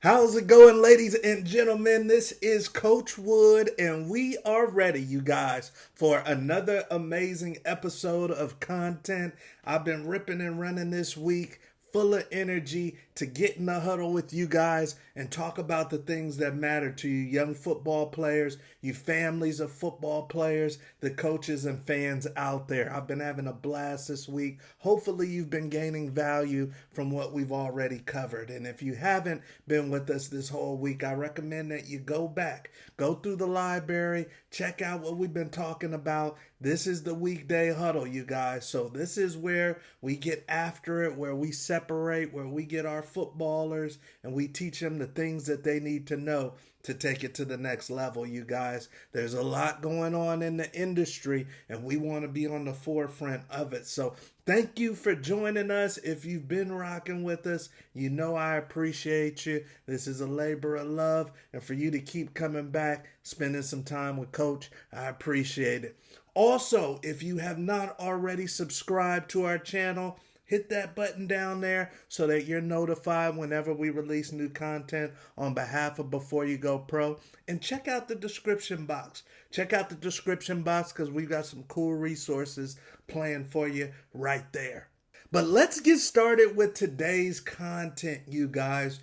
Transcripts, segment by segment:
How's it going, ladies and gentlemen? This is Coach Wood, and we are ready, you guys, for another amazing episode of content. I've been ripping and running this week, full of energy to get in the huddle with you guys and talk about the things that matter to you young football players, you families of football players, the coaches and fans out there. I've been having a blast this week. Hopefully you've been gaining value from what we've already covered. And if you haven't been with us this whole week, I recommend that you go back, go through the library, check out what we've been talking about. This is the Weekday Huddle, you guys. So this is where we get after it, where we separate, where we get our footballers and we teach them the things that they need to know to take it to the next level, you guys. There's a lot going on in the industry and we want to be on the forefront of it. So thank you for joining us. If you've been rocking with us, you know I appreciate you. This is a labor of love, and for you to keep coming back, spending some time with Coach, I appreciate it. Also, if you have not already subscribed to our channel, hit that button down there so that you're notified whenever we release new content on behalf of Before You Go Pro. And check out the description box. Check out the description box because we've got some cool resources planned for you right there. But let's get started with today's content, you guys.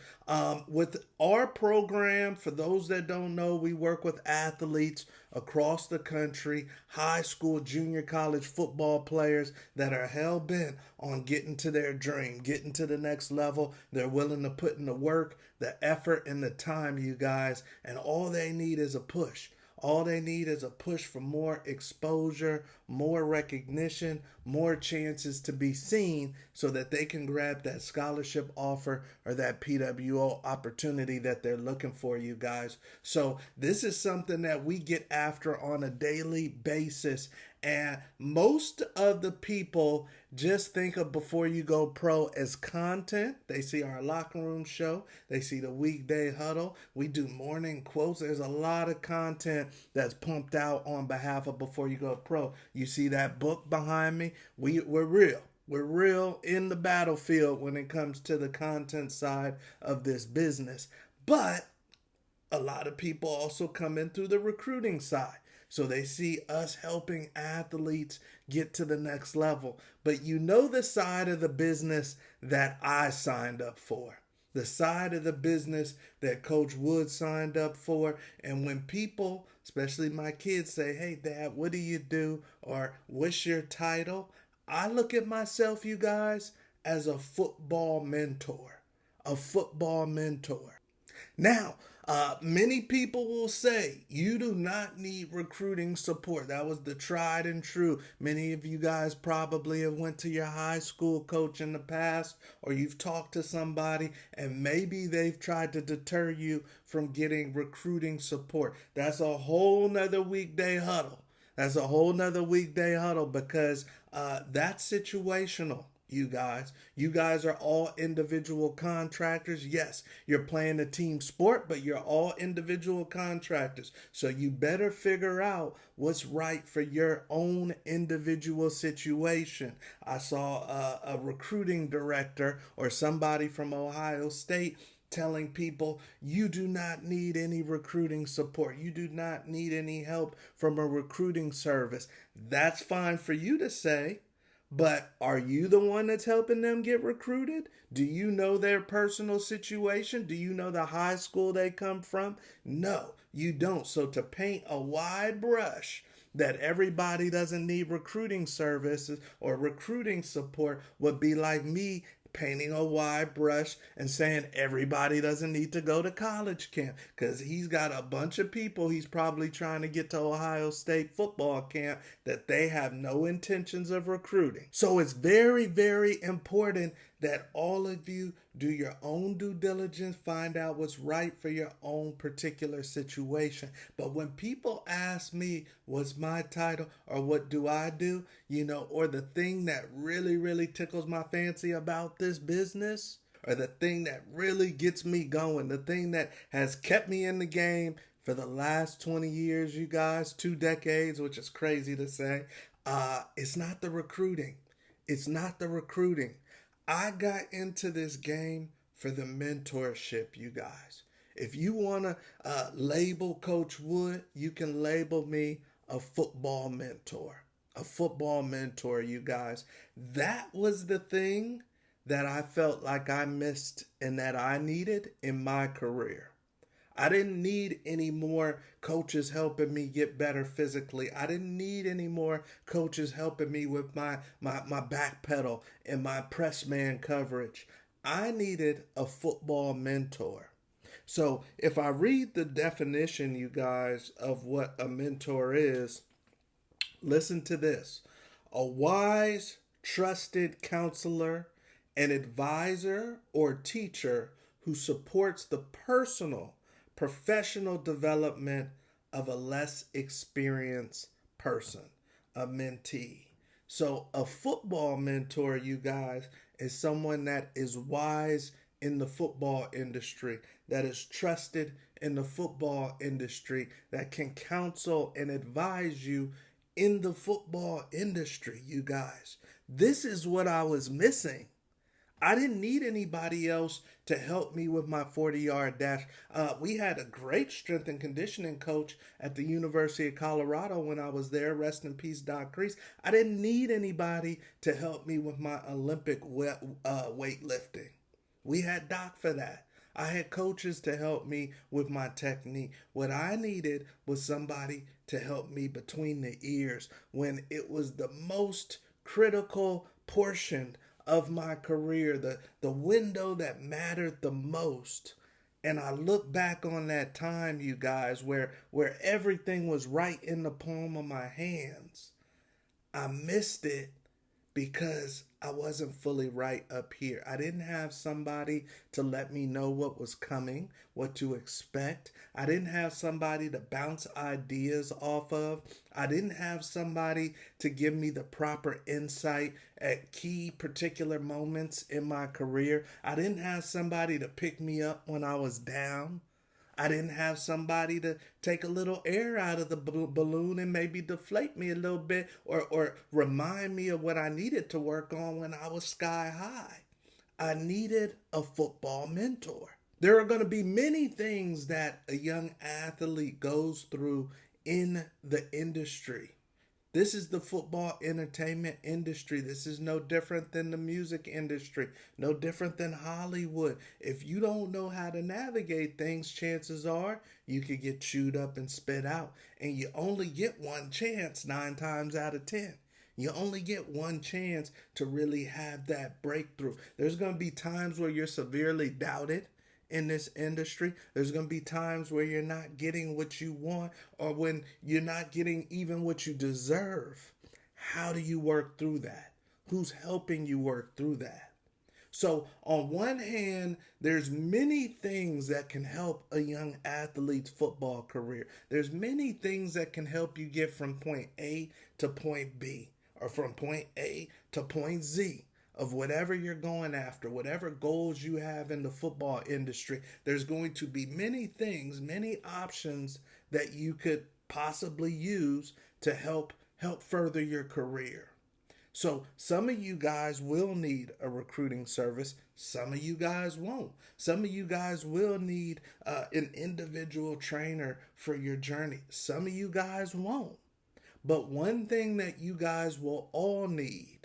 With our program, for those that don't know, we work with athletes across the country, high school, junior college football players that are hell-bent on getting to their dream, getting to the next level. They're willing to put in the work, the effort, and the time, you guys, and all they need is a push. All they need is a push for more exposure, more recognition, more chances to be seen so that they can grab that scholarship offer or that PWO opportunity that they're looking for, you guys. So this is something that we get after on a daily basis. And most of the people just think of Before You Go Pro as content. They see our locker room show. They see the Weekday Huddle. We do morning quotes. There's a lot of content that's pumped out on behalf of Before You Go Pro. You see that book behind me? We're real. We're real in the battlefield when it comes to the content side of this business. But a lot of people also come in through the recruiting side. So they see us helping athletes get to the next level. But you know the side of the business that I signed up for. The side of the business that Coach Wood signed up for. And when people, especially my kids, say, "Hey, Dad, what do you do?" or "What's your title?" I look at myself, you guys, as a football mentor. A football mentor. Now, many people will say you do not need recruiting support. That was the tried and true. Many of you guys probably have went to your high school coach in the past, or you've talked to somebody and maybe they've tried to deter you from getting recruiting support. That's a whole nother weekday huddle. That's a whole nother weekday huddle because that's situational. You guys are all individual contractors. Yes, you're playing a team sport, but you're all individual contractors. So you better figure out what's right for your own individual situation. I saw a recruiting director or somebody from Ohio State telling people you do not need any recruiting support. You do not need any help from a recruiting service. That's fine for you to say. But are you the one that's helping them get recruited? Do you know their personal situation? Do you know the high school they come from? No, you don't. So to paint a wide brush that everybody doesn't need recruiting services or recruiting support would be like me painting a wide brush and saying everybody doesn't need to go to college camp because he's got a bunch of people he's probably trying to get to Ohio State football camp that they have no intentions of recruiting. So it's very, very important that all of you do your own due diligence, find out what's right for your own particular situation. But when people ask me what's my title or what do I do, or the thing that really, really tickles my fancy about this business, or the thing that really gets me going, the thing that has kept me in the game for the last 20 years, you guys, 2 decades, which is crazy to say, it's not the recruiting. It's not the recruiting. I got into this game for the mentorship, you guys. If you want to label Coach Wood, you can label me a football mentor. A football mentor, you guys. That was the thing that I felt like I missed and that I needed in my career. I didn't need any more coaches helping me get better physically. I didn't need any more coaches helping me with my back pedal and my press man coverage. I needed a football mentor. So if I read the definition, you guys, of what a mentor is, listen to this. A wise, trusted counselor, an advisor or teacher who supports the personal, professional development of a less experienced person, a mentee. So, a football mentor, you guys, is someone that is wise in the football industry, that is trusted in the football industry, that can counsel and advise you in the football industry, you guys. This is what I was missing. I didn't need anybody else to help me with my 40-yard dash. We had a great strength and conditioning coach at the University of Colorado when I was there. Rest in peace, Doc Crease. I didn't need anybody to help me with my Olympic weightlifting. We had Doc for that. I had coaches to help me with my technique. What I needed was somebody to help me between the ears when it was the most critical portion of my career, the window that mattered the most. And I look back on that time, you guys, where everything was right in the palm of my hands. I missed it because I wasn't fully right up here. I didn't have somebody to let me know what was coming, what to expect. I didn't have somebody to bounce ideas off of. I didn't have somebody to give me the proper insight at key particular moments in my career. I didn't have somebody to pick me up when I was down. I didn't have somebody to take a little air out of the balloon and maybe deflate me a little bit or remind me of what I needed to work on when I was sky high. I needed a football mentor. There are going to be many things that a young athlete goes through in the industry. This is the football entertainment industry. This is no different than the music industry, no different than Hollywood. If you don't know how to navigate things, chances are you could get chewed up and spit out. And you only get one chance 9 times out of 10. You only get one chance to really have that breakthrough. There's going to be times where you're severely doubted in this industry. There's going to be times where you're not getting what you want or when you're not getting even what you deserve. How do you work through that? Who's helping you work through that? So on one hand, there's many things that can help a young athlete's football career. There's many things that can help you get from point A to point B or from point A to point Z of whatever you're going after, whatever goals you have in the football industry. There's going to be many things, many options that you could possibly use to help further your career. So some of you guys will need a recruiting service. Some of you guys won't. Some of you guys will need an individual trainer for your journey. Some of you guys won't. But one thing that you guys will all need,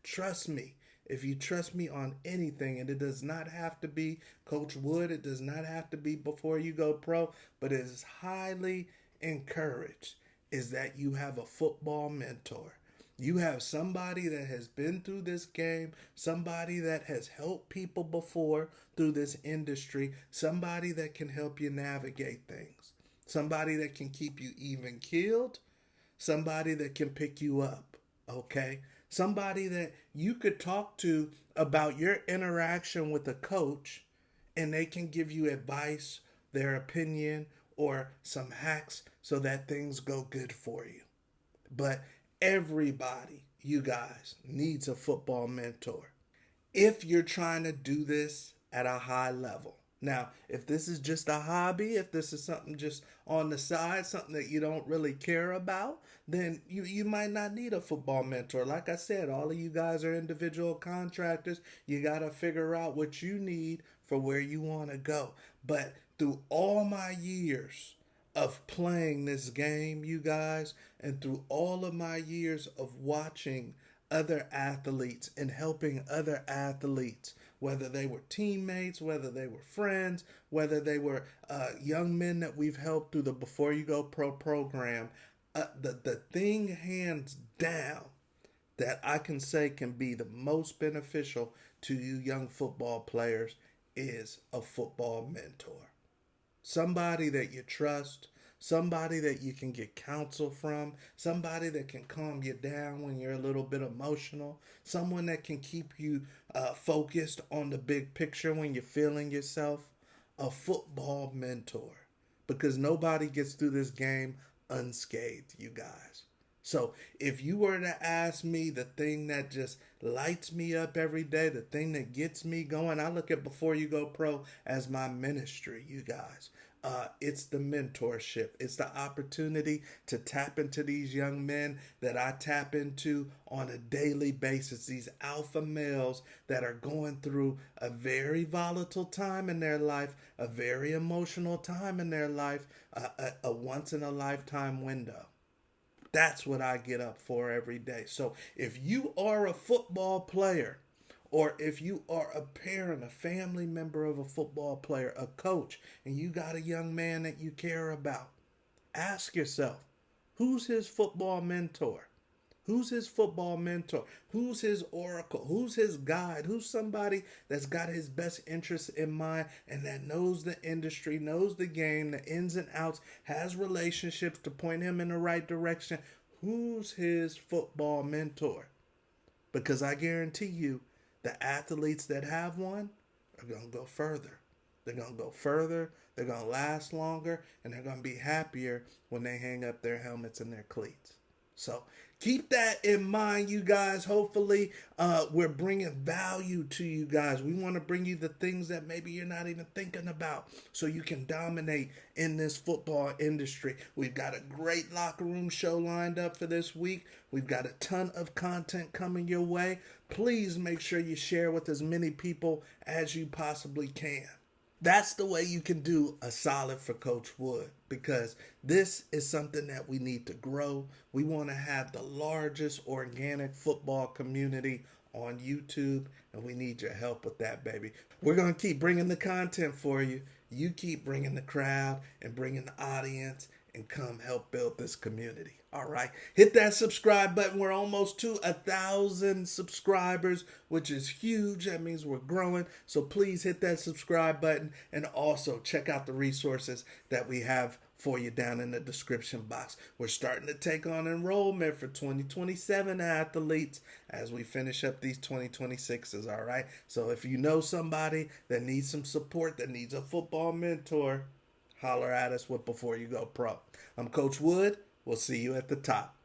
trust me, if you trust me on anything, and it does not have to be Coach Wood, it does not have to be before you go pro, but it is highly encouraged, is that you have a football mentor. You have somebody that has been through this game, somebody that has helped people before through this industry, somebody that can help you navigate things, somebody that can keep you even keeled, somebody that can pick you up, okay? Somebody that you could talk to about your interaction with a coach and they can give you advice, their opinion, or some hacks so that things go good for you. But everybody, you guys, needs a football mentor. If you're trying to do this at a high level, Now, if this is just a hobby, if this is something just on the side, something that you don't really care about, then you might not need a football mentor. Like I said, all of you guys are individual contractors. You got to figure out what you need for where you want to go. But through all my years of playing this game, you guys, and through all of my years of watching other athletes and helping other athletes, whether they were teammates, whether they were friends, whether they were young men that we've helped through the Before You Go Pro program, the thing hands down that I can say can be the most beneficial to you young football players is a football mentor. Somebody that you trust, somebody that you can get counsel from, somebody that can calm you down when you're a little bit emotional, someone that can keep you focused on the big picture when you're feeling yourself. A football mentor. Because nobody gets through this game unscathed, you guys. So if you were to ask me the thing that just lights me up every day, the thing that gets me going, I look at Before You Go Pro as my ministry, you guys. It's the mentorship. It's the opportunity to tap into these young men that I tap into on a daily basis. These alpha males that are going through a very volatile time in their life, a very emotional time in their life, a once in a lifetime window. That's what I get up for every day. So if you are a football player, or if you are a parent, a family member of a football player, a coach, and you got a young man that you care about, ask yourself, who's his football mentor? Who's his football mentor? Who's his oracle? Who's his guide? Who's somebody that's got his best interests in mind and that knows the industry, knows the game, the ins and outs, has relationships to point him in the right direction? Who's his football mentor? Because I guarantee you, the athletes that have one are going to go further. They're going to go further, they're going to last longer, and they're going to be happier when they hang up their helmets and their cleats. So keep that in mind, you guys. Hopefully, we're bringing value to you guys. We want to bring you the things that maybe you're not even thinking about so you can dominate in this football industry. We've got a great locker room show lined up for this week. We've got a ton of content coming your way. Please make sure you share with as many people as you possibly can. That's the way you can do a solid for Coach Wood, because this is something that we need to grow. We want to have the largest organic football community on YouTube, and we need your help with that, baby. We're going to keep bringing the content for you. You keep bringing the crowd and bringing the audience, and come help build this community. All right, hit that subscribe button. We're almost to 1,000 subscribers, which is huge. That means we're growing. So please hit that subscribe button, and also check out the resources that we have for you down in the description box. We're starting to take on enrollment for 2027 athletes as we finish up these 2026s. All right, so if you know somebody that needs some support, that needs a football mentor, holler at us with Before You Go Pro. I'm Coach Wood. We'll see you at the top.